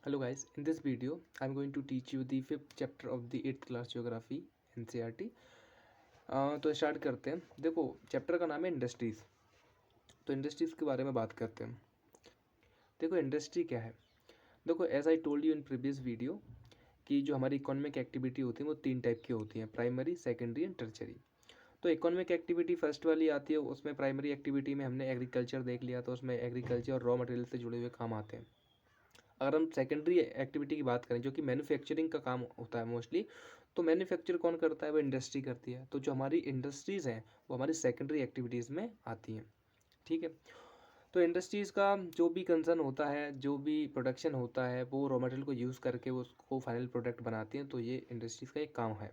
Hello guys, in this video I'm going to teach you the fifth chapter of the 8th class geography NCERT। तो start करते हैं। देखो chapter का नाम है इंडस्ट्रीज़। तो इंडस्ट्रीज़ के बारे में बात करते हैं। देखो इंडस्ट्री क्या है। देखो as I told you in previous video कि जो हमारी इकोनॉमिक एक्टिविटी होती है वो तीन टाइप की होती हैं, प्राइमरी, सेकेंडरी एंड टर्शरी। तो इकोनॉमिक एक्टिविटी फर्स्ट वाली आती है, उसमें प्राइमरी एक्टिविटी में हमने एग्रीकल्चर देख लिया, तो उसमें एग्रीकल्चर और रॉ मटेरियल से जुड़े हुए काम आते हैं। अगर हम सेकेंडरी एक्टिविटी की बात करें जो कि मैन्युफैक्चरिंग का काम होता है मोस्टली, तो मैन्युफैक्चर कौन करता है? वो इंडस्ट्री करती है। तो जो हमारी इंडस्ट्रीज़ हैं वो हमारी सेकेंडरी एक्टिविटीज़ में आती हैं। ठीक है। तो इंडस्ट्रीज़ का जो भी कंसर्न होता है, जो भी प्रोडक्शन होता है, वो रॉ मटेरियल को यूज़ करके वो उसको फाइनल प्रोडक्ट बनाती हैं। तो ये इंडस्ट्रीज़ का एक काम है।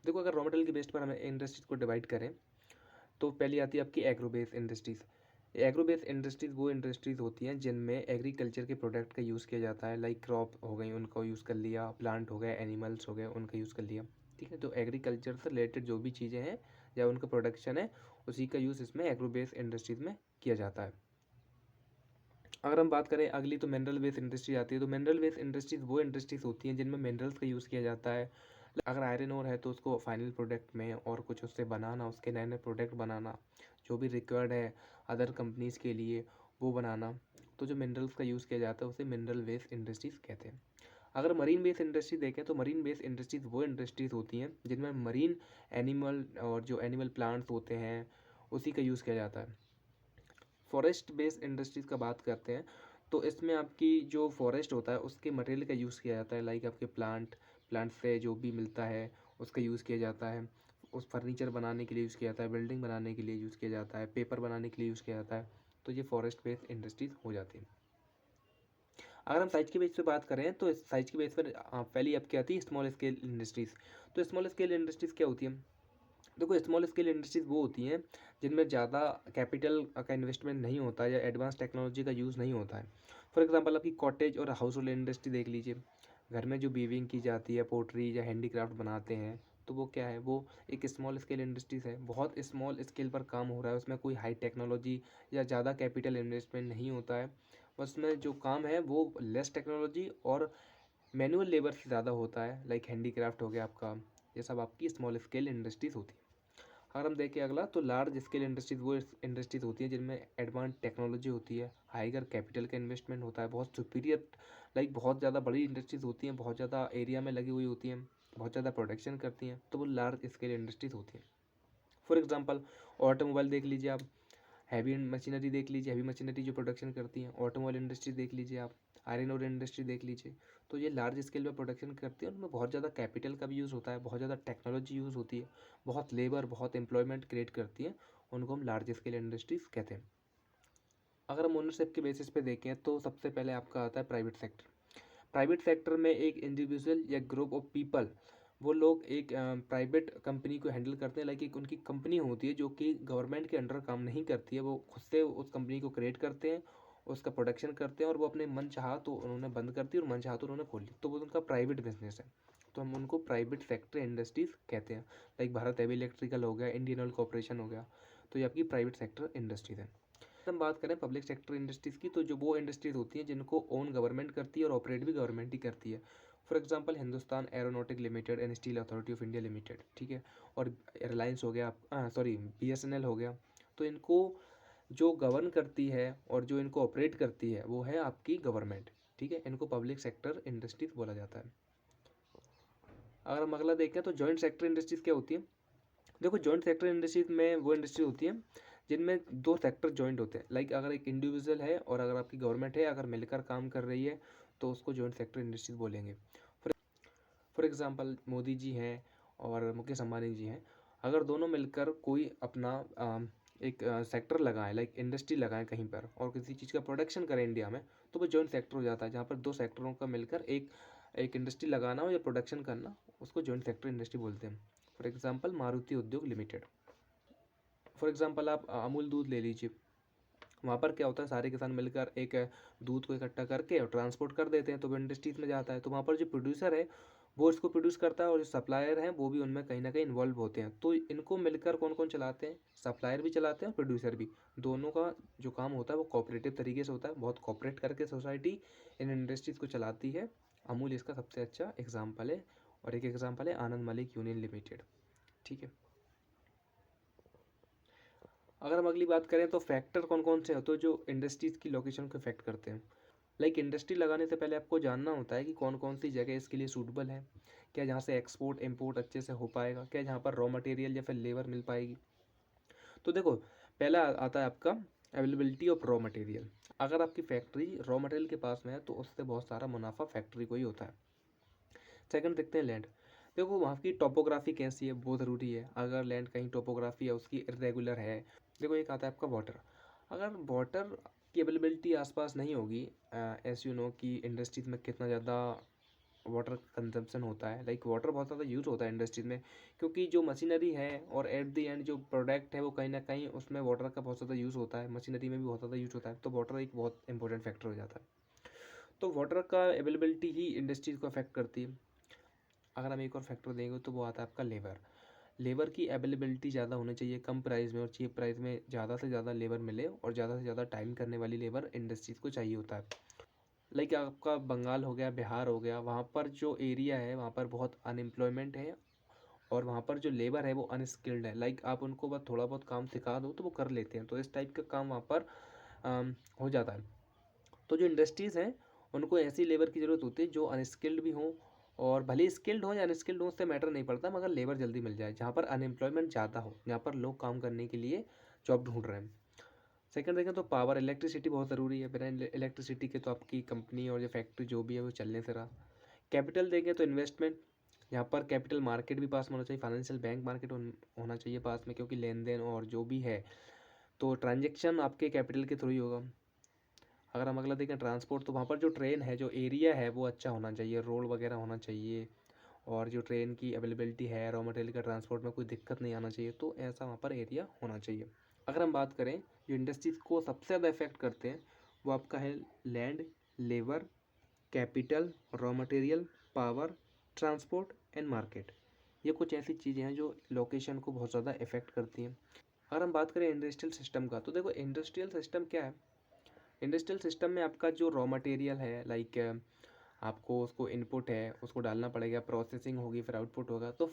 देखो अगर रॉ मटेरियल के बेस पर हमें इंडस्ट्रीज़ को डिवाइड करें तो पहली आती है आपकी agro based industries. Agro based industries वो इंडस्ट्रीज़ होती हैं जिनमें एग्रीकल्चर के प्रोडक्ट का यूज़ किया जाता है, लाइक क्रॉप हो गई उनका यूज़ कर लिया, प्लांट हो गए, एनिमल्स हो गए उनका यूज़ कर लिया। ठीक है। तो एग्रीकल्चर से रिलेटेड जो भी चीज़ें हैं या उनका प्रोडक्शन है उसी का यूज़ इसमें एग्रो बेस्ड इंडस्ट्रीज़ में किया जाता है। अगर हम बात करें अगली तो मिनरल बेस्ड इंडस्ट्री आती है। तो मिनरल बेस्ड इंडस्ट्रीज़ वो इंडस्ट्रीज़ होती हैं जिनमें मिनरल्स का यूज़ किया जाता है। अगर आयरन ओर है तो उसको फाइनल प्रोडक्ट में और कुछ उससे बनाना, उसके नए नए प्रोडक्ट बनाना, जो भी रिक्वायर्ड है अदर कंपनीज़ के लिए वो बनाना। तो जो मिनरल्स का यूज़ किया जाता है उसे मिनरल बेस्ड इंडस्ट्रीज़ कहते हैं। अगर मरीन बेस्ड इंडस्ट्री देखें तो मरीन बेस्ड इंडस्ट्रीज़ वो इंडस्ट्रीज़ होती हैं जिनमें मरीन एनिमल और जो एनिमल प्लांट्स होते हैं उसी का यूज़ किया जाता है। फॉरेस्ट बेस्ड इंडस्ट्रीज़ का बात करते हैं तो इसमें आपकी जो फॉरेस्ट होता है उसके मटेरियल का यूज़ किया जाता है, लाइक आपके प्लांट से जो भी मिलता है उसका यूज़ किया जाता है। उस फर्नीचर बनाने के लिए यूज़ किया जाता है, बिल्डिंग बनाने के लिए यूज़ किया जाता है, पेपर बनाने के लिए यूज़ किया जाता है। तो ये फॉरेस्ट बेस्ड इंडस्ट्रीज़ हो जाती है। अगर हम साइज के बेस पे बात करें तो साइज के बेस पर पहली आपकी आती है स्मॉल स्केल इंडस्ट्रीज़। तो स्मॉल स्केल इंडस्ट्रीज़ क्या होती है? देखो स्मॉल स्केल इंडस्ट्रीज़ वो होती हैं जिनमें ज़्यादा कैपिटल का इन्वेस्टमेंट नहीं होता है या एडवांस टेक्नोलॉजी का यूज़ नहीं होता है। फॉर एग्जांपल आपकी कॉटेज और हाउस होल्ड इंडस्ट्री देख लीजिए। घर में जो वीविंग की जाती है, पोट्री या हैंडीक्राफ्ट बनाते हैं, तो वो क्या है? वो एक स्मॉल स्केल इंडस्ट्रीज़ है। बहुत स्मॉल स्केल पर काम हो रहा है, उसमें कोई हाई टेक्नोलॉजी या ज़्यादा कैपिटल इन्वेस्टमेंट नहीं होता है। उसमें जो काम है वो लेस टेक्नोलॉजी और मैनुअल लेबर से ज़्यादा होता है, लाइक हैंडीक्राफ्ट हो गया आपका। ये सब आपकी स्मॉल स्केल इंडस्ट्रीज़ होती है। अगर हम देखें अगला तो लार्ज स्केल इंडस्ट्रीज वो इंडस्ट्रीज होती हैं जिनमें एडवांस टेक्नोलॉजी होती है, हाईगर कैपिटल का इन्वेस्टमेंट होता है, बहुत सुपीरियर, लाइक बहुत ज़्यादा बड़ी इंडस्ट्रीज होती हैं, बहुत ज़्यादा एरिया में लगी हुई होती हैं, बहुत ज़्यादा प्रोडक्शन करती हैं, तो वो लार्ज स्केल इंडस्ट्रीज होती हैं। फॉर एग्जांपल ऑटोमोबाइल देख लीजिए आप, हैवी मशीनरी देख लीजिए, हैवी मशीनरी जो प्रोडक्शन करती हैं, ऑटोमोबाइल इंडस्ट्री देख लीजिए आप, आयरन और इंडस्ट्री देख लीजिए। तो ये लार्ज स्केल पे प्रोडक्शन करती है, उनमें बहुत ज़्यादा कैपिटल का भी यूज़ होता है, बहुत ज़्यादा टेक्नोलॉजी यूज़ होती है, बहुत लेबर, बहुत एम्प्लॉयमेंट क्रिएट करती है, उनको हम लार्ज स्केल इंडस्ट्रीज़ कहते हैं। अगर हम ओनरशिप के बेसिस पे देखें तो सबसे पहले आपका आता है प्राइवेट सेक्टर। प्राइवेट सेक्टर में एक इंडिविजुअल या ग्रुप ऑफ पीपल, वो लोग एक प्राइवेट कंपनी को हैंडल करते हैं, लाइक एक उनकी कंपनी होती है जो कि गवर्नमेंट के अंडर काम नहीं करती है, वो खुद से उस कंपनी को क्रिएट करते हैं, उसका प्रोडक्शन करते हैं और वो अपने मन चाहा तो उन्होंने बंद कर दी और मन चाहा तो उन्होंने खोल ली, तो वो उनका प्राइवेट बिजनेस है। तो हम उनको प्राइवेट सेक्टर इंडस्ट्रीज कहते हैं, लाइक भारत हेवी इलेक्ट्रिकल हो गया, इंडियन ऑयल कॉर्पोरेशन हो गया, तो ये आपकी प्राइवेट सेक्टर इंडस्ट्रीज है। हम बात करें पब्लिक सेक्टर इंडस्ट्रीज़ की, तो जो वो इंडस्ट्रीज़ होती हैं जिनको ओन गवर्नमेंट करती है और ऑपरेट भी गवर्नमेंट ही करती है। For example Hindustan aeronautic limited and steel authority of India limited, ठीक है, और रिलायंस हो गया, सॉरी BSNL हो गया। तो इनको जो गवर्न करती है और जो इनको ऑपरेट करती है वो है आपकी गवर्नमेंट। ठीक है, इनको पब्लिक सेक्टर इंडस्ट्रीज बोला जाता है। अगर हम अगला देखें तो जॉइंट सेक्टर इंडस्ट्रीज क्या होती है? देखो जॉइंट सेक्टर इंडस्ट्रीज में वो इंडस्ट्री होती है जिनमें दो सेक्टर जॉइंट होते हैं, लाइक अगर एक इंडिविजुअल है और अगर आपकी गवर्नमेंट है, अगर मिलकर काम कर रही है तो उसको जॉइंट सेक्टर इंडस्ट्रीज बोलेंगे। फॉर एग्जांपल मोदी जी हैं और मुकेश अंबानी जी हैं, अगर दोनों मिलकर कोई अपना एक सेक्टर लगाएं, लाइक इंडस्ट्री लगाएं कहीं पर और किसी चीज़ का प्रोडक्शन करें इंडिया में, तो वो जॉइंट सेक्टर हो जाता है, जहाँ पर दो सेक्टरों का मिलकर एक एक इंडस्ट्री लगाना हो या प्रोडक्शन करना, उसको जॉइंट सेक्टर इंडस्ट्री बोलते हैं। फॉर एग्जांपल मारुति उद्योग लिमिटेड। फॉर एग्जांपल आप अमूल दूध ले लीजिए। वहाँ पर क्या होता है, सारे किसान मिलकर एक दूध को इकट्ठा करके और ट्रांसपोर्ट कर देते हैं, तो वो इंडस्ट्रीज में जाता है। तो वहाँ पर जो प्रोड्यूसर है वो इसको प्रोड्यूस करता है और जो सप्लायर हैं वो भी उनमें कहीं ना कहीं इन्वॉल्व होते हैं। तो इनको मिलकर कौन कौन चलाते हैं, सप्लायर भी चलाते हैं और प्रोड्यूसर भी। दोनों का जो काम होता है वो कोऑपरेटिव तरीके से होता है, बहुत कोऑपरेट करके सोसाइटी इन इंडस्ट्रीज़ को चलाती है। अमूल इसका सबसे अच्छा एग्जाम्पल है। और एक एग्जाम्पल है आनंद मलिक यूनियन लिमिटेड। ठीक है, अगर हम अगली बात करें तो फैक्टर कौन कौन से होते हैं जो इंडस्ट्रीज़ की लोकेशन को इफेक्ट करते हैं। लाइक इंडस्ट्री लगाने से पहले आपको जानना होता है कि कौन कौन सी जगह इसके लिए सूटेबल है, क्या जहाँ से एक्सपोर्ट इम्पोर्ट अच्छे से हो पाएगा, क्या जहाँ पर रॉ मटेरियल या फिर लेबर मिल पाएगी। तो देखो, पहला आता है आपका अवेलेबिलिटी ऑफ रॉ मटेरियल। अगर आपकी फैक्ट्री रॉ मटेरियल के पास में है तो उससे बहुत सारा मुनाफा फैक्ट्री को ही होता है। सेकंड देखते हैं लैंड। देखो वहाँ की टोपोग्राफी कैसी है वो ज़रूरी है। अगर लैंड कहीं टोपोग्राफी है उसकी इरेगुलर है। देखो एक आता है आपका वाटर। अगर वाटर की अवेलेबिलिटी आसपास नहीं होगी, एस यू नो कि इंडस्ट्रीज में कितना ज़्यादा वाटर कंजम्पशन होता है, लाइक वाटर बहुत ज़्यादा यूज़ होता है इंडस्ट्रीज में, क्योंकि जो मशीनरी है और एट द एंड जो प्रोडक्ट है वो कहीं ना कहीं उसमें वाटर का बहुत ज़्यादा यूज़ होता है, मशीनरी में भी बहुत ज़्यादा यूज़ होता है। तो वाटर एक बहुत इंपॉर्टेंट फैक्टर हो जाता है। तो वाटर का अवेलेबिलिटी ही इंडस्ट्रीज को अफेक्ट करती है। अगर हम एक और फैक्टर देंगे तो वो आता है आपका लेबर। लेबर की अवेलेबिलिटी ज़्यादा होनी चाहिए, कम प्राइस में और चीप प्राइस में ज़्यादा से ज़्यादा लेबर मिले, और ज़्यादा से ज़्यादा टाइम करने वाली लेबर इंडस्ट्रीज़ को चाहिए होता है। लाइक आपका बंगाल हो गया, बिहार हो गया, वहाँ पर जो एरिया है वहाँ पर बहुत अनएम्प्लॉयमेंट है और वहाँ पर जो लेबर है वो अनस्किल्ड है। लाइक आप उनको बस थोड़ा बहुत काम सिखा दो तो वो कर लेते हैं, तो इस टाइप का काम वहाँ पर हो जाता है। तो जो इंडस्ट्रीज़ हैं उनको ऐसी लेबर की ज़रूरत होती है जो अनस्किल्ड भी हों, और भले स्किल्ड हो या अनस्किल्ड हो उससे मैटर नहीं पड़ता, मगर लेबर जल्दी मिल जाए, जहाँ पर अनएम्प्लॉयमेंट ज़्यादा हो, जहाँ पर लोग काम करने के लिए जॉब ढूंढ रहे हैं। सेकंड देखें तो पावर, इलेक्ट्रिसिटी बहुत ज़रूरी है। बिना इलेक्ट्रिसिटी के तो आपकी कंपनी और जो फैक्ट्री जो भी है वो चलने से रहा। कैपिटल देखें तो इन्वेस्टमेंट, यहाँ पर कैपिटल मार्केट भी पास में होना चाहिए, फाइनेंशियल बैंक मार्केट होना चाहिए पास में, क्योंकि लेन देन और जो भी है तो ट्रांजेक्शन आपके कैपिटल के थ्रू ही होगा। अगर हम अगला देखें ट्रांसपोर्ट, तो वहाँ पर जो ट्रेन है, जो एरिया है वो अच्छा होना चाहिए, रोड वगैरह होना चाहिए, और जो ट्रेन की अवेलेबिलिटी है, रॉ मटेरियल का ट्रांसपोर्ट में कोई दिक्कत नहीं आना चाहिए, तो ऐसा वहाँ पर एरिया होना चाहिए। अगर हम बात करें जो इंडस्ट्रीज़ को सबसे ज़्यादा इफेक्ट करते हैं वो आपका है land, labour, capital, raw material, power, transport and market. ये कुछ ऐसी चीज़ें हैं जो लोकेशन को बहुत ज़्यादा इफेक्ट करती हैं। अगर हम बात करें इंडस्ट्रियल सिस्टम का, तो देखो इंडस्ट्रियल सिस्टम क्या है। इंडस्ट्रियल सिस्टम में आपका जो रॉ मटेरियल है, लाइक आपको उसको इनपुट है उसको डालना पड़ेगा, प्रोसेसिंग होगी, फिर आउटपुट होगा। तो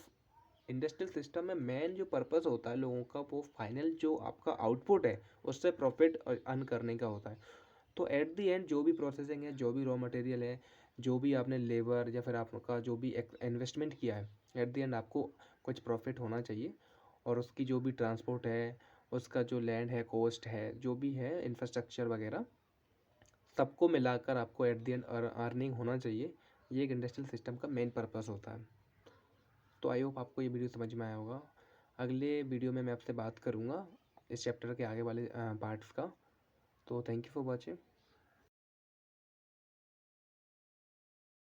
इंडस्ट्रियल सिस्टम में मेन जो पर्पस होता है लोगों का, वो फाइनल जो आपका आउटपुट है उससे प्रॉफिट अर्न करने का होता है। तो एट दी एंड जो भी प्रोसेसिंग है, जो भी रॉ मटेरियल है, जो भी आपने लेबर या फिर आपका जो भी इन्वेस्टमेंट किया है, एट दी एंड आपको कुछ प्रॉफिट होना चाहिए। और उसकी जो भी ट्रांसपोर्ट है, उसका जो लैंड है, कॉस्ट है, जो भी है इंफ्रास्ट्रक्चर वगैरह, सबको मिलाकर आपको एट दी एंड अर्निंग होना चाहिए। ये एक इंडस्ट्रियल सिस्टम का मेन पर्पस होता है। तो आई होप आपको ये वीडियो समझ में आया होगा। अगले वीडियो में मैं आपसे बात करूँगा इस चैप्टर के आगे वाले पार्ट्स का। तो थैंक यू फॉर वॉचिंग।